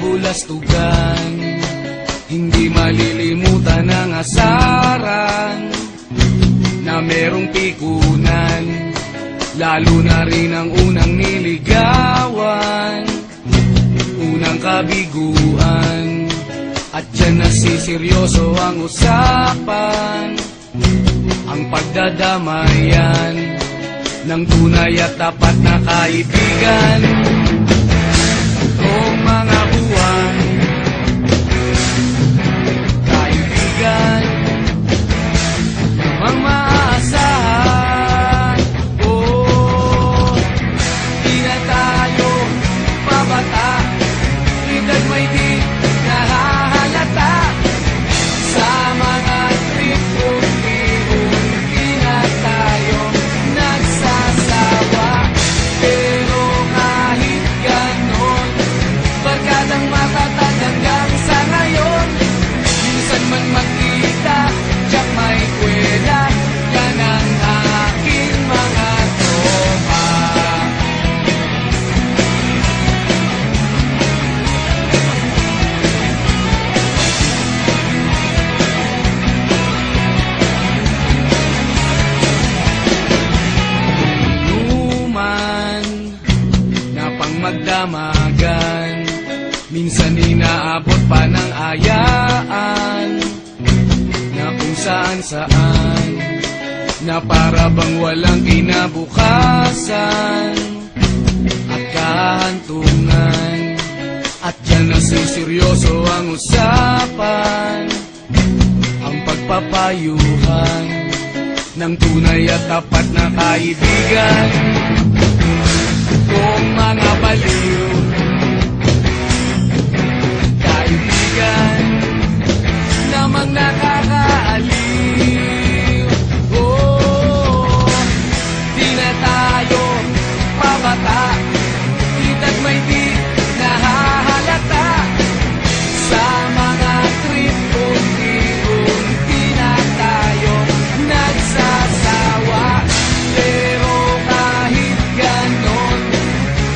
kabulastugan. Hindi malilimutan ang asaran na merong pikunan, lalo na rin ang unang niligawan, unang kabiguan. At dyan nasiseryoso ang usapan, ang pagdadamayan ng tunay at tapat na kaibigan. Noong mga buwan, kaibigan, namang maaasahan. Oh, di na tayo pabata, edad may di nahahalata. Sa mga trip unti-unti na tayo nagsasawa. Pero kahit ganon, barkadang matatag hanggang sa ngayon. Minsan man magkita, tiyak may kwela, yan ang aking mga tropa. Inuman na pang magdamagan, minsan inaabot pa ng ayaan, na kung saan-saan, na para bang walang kinabukasan at kahantungan. At dyan nasiseryoso ang usapan, ang pagpapayuhan ng tunay at tapat na kaibigan. Kung mga baliw, kaibigan, namang nakakaaliw. Oh, di na tayo pabata, edad may di nahahalata. Sa mga trip unti-unti na tayo nagsasawa. Pero kahit ganon,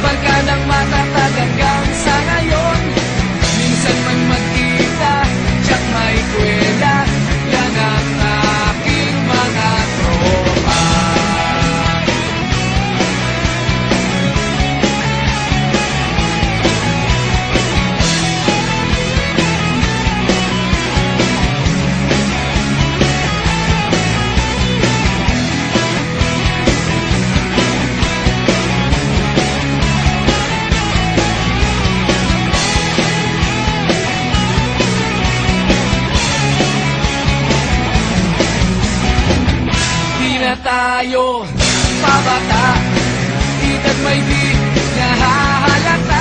barkadang matatag hanggang sa ngayon. Minsan man magkita, tiyak may kwela, yan ang aking mga tropa. Di na tayo pabata, edad may di nahahalata.